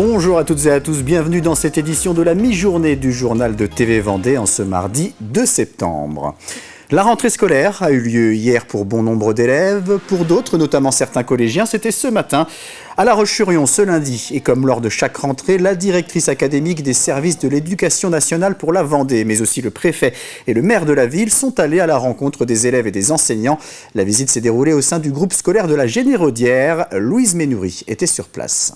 Bonjour à toutes et à tous, bienvenue dans cette édition de la mi-journée du journal de TV Vendée en ce mardi 2 septembre. La rentrée scolaire a eu lieu hier pour bon nombre d'élèves. Pour d'autres, notamment certains collégiens, c'était ce matin à La Roche-sur-Yon ce lundi. Et comme lors de chaque rentrée, la directrice académique des services de l'éducation nationale pour la Vendée, mais aussi le préfet et le maire de la ville sont allés à la rencontre des élèves et des enseignants. La visite s'est déroulée au sein du groupe scolaire de la Généraudière. Louise Ménoury était sur place.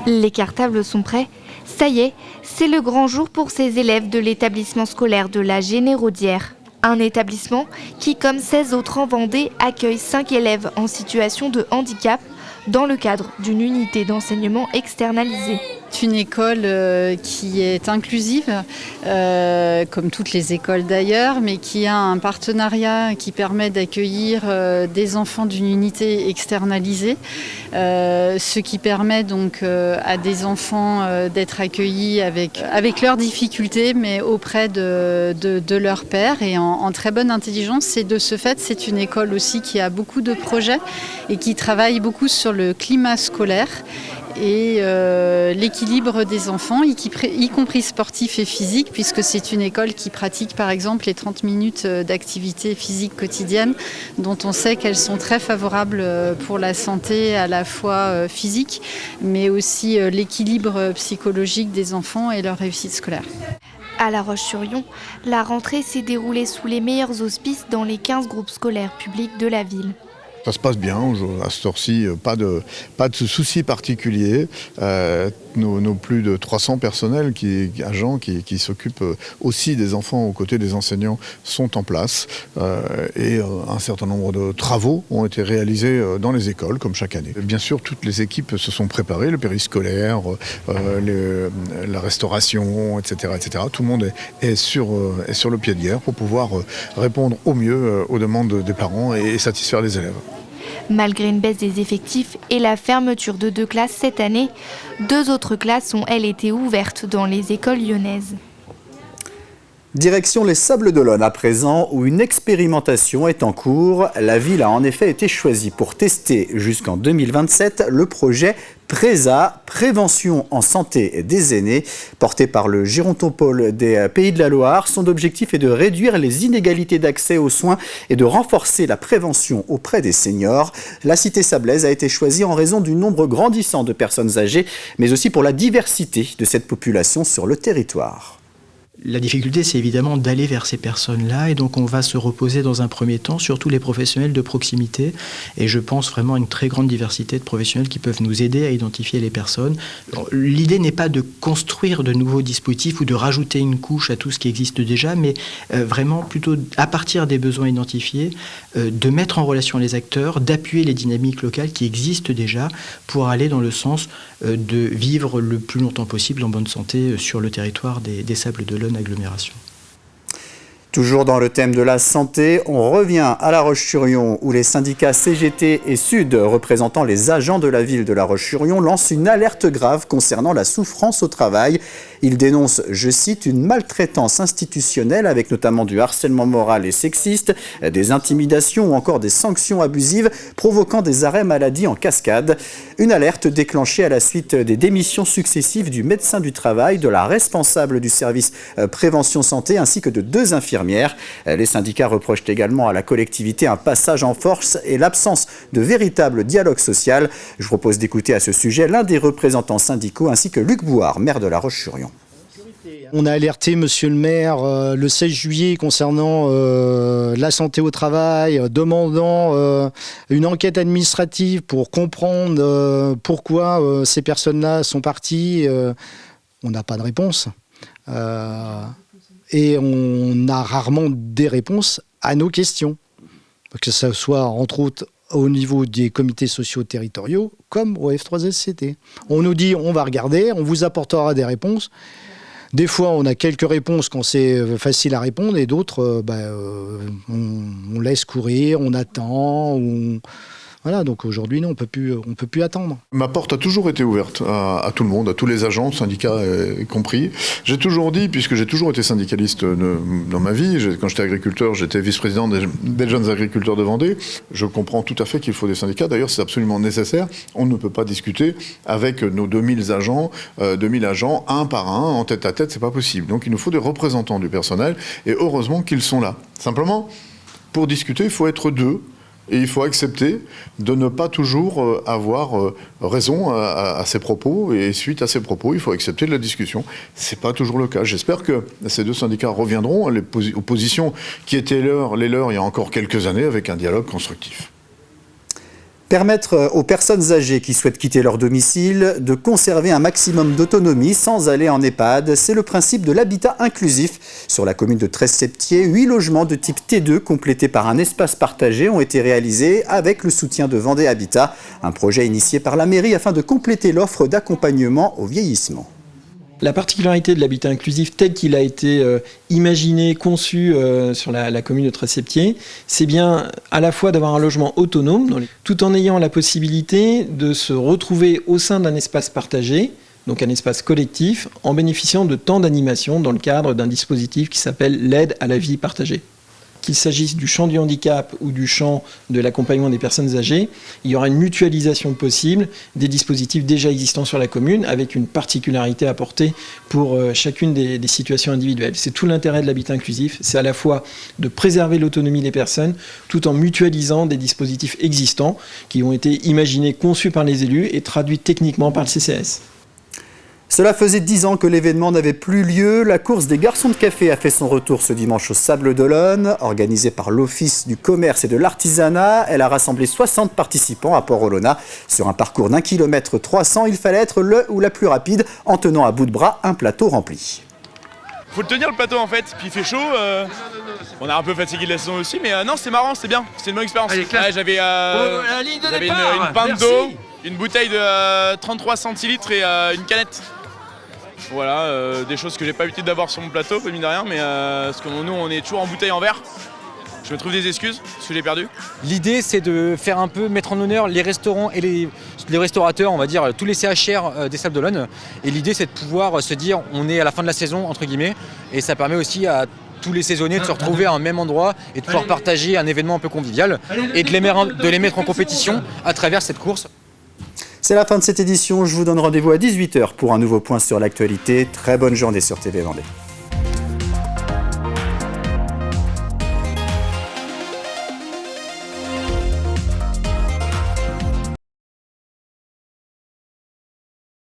Les cartables sont prêts. Ça y est, c'est le grand jour pour ces élèves de l'établissement scolaire de la Généraudière. Un établissement qui, comme 16 autres en Vendée, accueille 5 élèves en situation de handicap dans le cadre d'une unité d'enseignement externalisée. C'est une école qui est inclusive, comme toutes les écoles d'ailleurs, mais qui a un partenariat qui permet d'accueillir des enfants d'une unité externalisée, ce qui permet donc à des enfants d'être accueillis avec leurs difficultés, mais auprès de leurs pairs et en très bonne intelligence. Et de ce fait, c'est une école aussi qui a beaucoup de projets et qui travaille beaucoup sur le climat scolaire et l'équilibre des enfants, y compris sportif et physique, puisque c'est une école qui pratique par exemple les 30 minutes d'activité physique quotidienne, dont on sait qu'elles sont très favorables pour la santé à la fois physique, mais aussi l'équilibre psychologique des enfants et leur réussite scolaire. À La Roche-sur-Yon, la rentrée s'est déroulée sous les meilleurs auspices dans les 15 groupes scolaires publics de la ville. Ça se passe bien, à cette heure-ci, pas de soucis particuliers. Nos plus de 300 personnels, agents qui s'occupent aussi des enfants aux côtés des enseignants sont en place. Et un certain nombre de travaux ont été réalisés dans les écoles, comme chaque année. Bien sûr, toutes les équipes se sont préparées, le périscolaire, la restauration, etc., etc. Tout le monde est sur le pied de guerre pour pouvoir répondre au mieux aux demandes des parents et satisfaire les élèves. Malgré une baisse des effectifs et la fermeture de 2 classes cette année, 2 autres classes ont, elles, été ouvertes dans les écoles lyonnaises. Direction les Sables d'Olonne à présent, où une expérimentation est en cours. La ville a en effet été choisie pour tester jusqu'en 2027 le projet PRESA, Prévention en santé des aînés, porté par le Gérontopole des Pays de la Loire. Son objectif est de réduire les inégalités d'accès aux soins et de renforcer la prévention auprès des seniors. La cité sablaise a été choisie en raison du nombre grandissant de personnes âgées, mais aussi pour la diversité de cette population sur le territoire. La difficulté, c'est évidemment d'aller vers ces personnes-là, et donc on va se reposer dans un premier temps sur tous les professionnels de proximité, et je pense vraiment à une très grande diversité de professionnels qui peuvent nous aider à identifier les personnes. Alors, l'idée n'est pas de construire de nouveaux dispositifs ou de rajouter une couche à tout ce qui existe déjà, mais vraiment plutôt à partir des besoins identifiés, de mettre en relation les acteurs, d'appuyer les dynamiques locales qui existent déjà pour aller dans le sens de vivre le plus longtemps possible en bonne santé sur le territoire des Sables d'Olonne agglomération. Toujours dans le thème de la santé, on revient à La Roche-sur-Yon où les syndicats CGT et Sud, représentant les agents de la ville de La Roche-sur-Yon, lancent une alerte grave concernant la souffrance au travail. Ils dénoncent, je cite, une maltraitance institutionnelle avec notamment du harcèlement moral et sexiste, des intimidations ou encore des sanctions abusives provoquant des arrêts maladie en cascade. Une alerte déclenchée à la suite des démissions successives du médecin du travail, de la responsable du service prévention santé ainsi que de 2 infirmières. Les syndicats reprochent également à la collectivité un passage en force et l'absence de véritable dialogue social. Je vous propose d'écouter à ce sujet l'un des représentants syndicaux ainsi que Luc Bouard, maire de La Roche-sur-Yon. On a alerté monsieur le maire le 16 juillet concernant la santé au travail, demandant une enquête administrative pour comprendre pourquoi ces personnes-là sont parties. On n'a pas de réponse. Et on a rarement des réponses à nos questions. Que ce soit, entre autres, au niveau des comités sociaux territoriaux, comme au F3SCT. On nous dit, on va regarder, on vous apportera des réponses. Des fois, on a quelques réponses quand c'est facile à répondre, et d'autres, on laisse courir, on attend, Voilà, donc aujourd'hui, non, on peut plus attendre. Ma porte a toujours été ouverte à tout le monde, à tous les agents, syndicats compris. J'ai toujours dit, puisque j'ai toujours été syndicaliste dans ma vie, quand j'étais agriculteur, j'étais vice-président des jeunes agriculteurs de Vendée. Je comprends tout à fait qu'il faut des syndicats. D'ailleurs, c'est absolument nécessaire. On ne peut pas discuter avec nos 2000 agents, un par un, en tête à tête, c'est pas possible. Donc il nous faut des représentants du personnel, et heureusement qu'ils sont là. Simplement, pour discuter, il faut être deux. Et il faut accepter de ne pas toujours avoir raison à ses propos. Et suite à ses propos, il faut accepter de la discussion. Ce n'est pas toujours le cas. J'espère que ces deux syndicats reviendront aux positions qui étaient les leurs il y a encore quelques années avec un dialogue constructif. Permettre aux personnes âgées qui souhaitent quitter leur domicile de conserver un maximum d'autonomie sans aller en EHPAD, c'est le principe de l'habitat inclusif. Sur la commune de Treves-Septier, 8 logements de type T2 complétés par un espace partagé ont été réalisés avec le soutien de Vendée Habitat, un projet initié par la mairie afin de compléter l'offre d'accompagnement au vieillissement. La particularité de l'habitat inclusif tel qu'il a été imaginé, conçu sur la commune de Treves-Septier, c'est bien à la fois d'avoir un logement autonome, tout en ayant la possibilité de se retrouver au sein d'un espace partagé, donc un espace collectif, en bénéficiant de temps d'animation dans le cadre d'un dispositif qui s'appelle l'aide à la vie partagée. Qu'il s'agisse du champ du handicap ou du champ de l'accompagnement des personnes âgées, il y aura une mutualisation possible des dispositifs déjà existants sur la commune, avec une particularité apportée pour chacune des situations individuelles. C'est tout l'intérêt de l'habitat inclusif, c'est à la fois de préserver l'autonomie des personnes, tout en mutualisant des dispositifs existants qui ont été imaginés, conçus par les élus et traduits techniquement par le CCAS. Cela faisait 10 ans que l'événement n'avait plus lieu. La course des garçons de café a fait son retour ce dimanche au Sables d'Olonne. Organisée par l'Office du commerce et de l'artisanat, elle a rassemblé 60 participants à Port-Olona. Sur un parcours d'1 km 300, il fallait être le ou la plus rapide en tenant à bout de bras un plateau rempli. Faut le tenir le plateau en fait, puis il fait chaud. On est un peu fatigué de la saison aussi, mais non, c'était marrant, c'était bien, c'était une bonne expérience. J'avais une pinte d'eau, une bouteille de 33 centilitres et une canette. Voilà, des choses que j'ai pas l'habitude d'avoir sur mon plateau, mine de rien, mais parce que nous on est toujours en bouteille en verre. Je me trouve des excuses, parce que j'ai perdu. L'idée c'est de faire un peu mettre en honneur les restaurants et les restaurateurs, on va dire tous les CHR des Sables d'Olonne. Et l'idée c'est de pouvoir se dire on est à la fin de la saison entre guillemets, et ça permet aussi à tous les saisonniers de se retrouver à un même endroit et de pouvoir partager un événement un peu convivial et de les mettre en compétition à travers cette course. C'est la fin de cette édition, je vous donne rendez-vous à 18h pour un nouveau point sur l'actualité. Très bonne journée sur TV Vendée.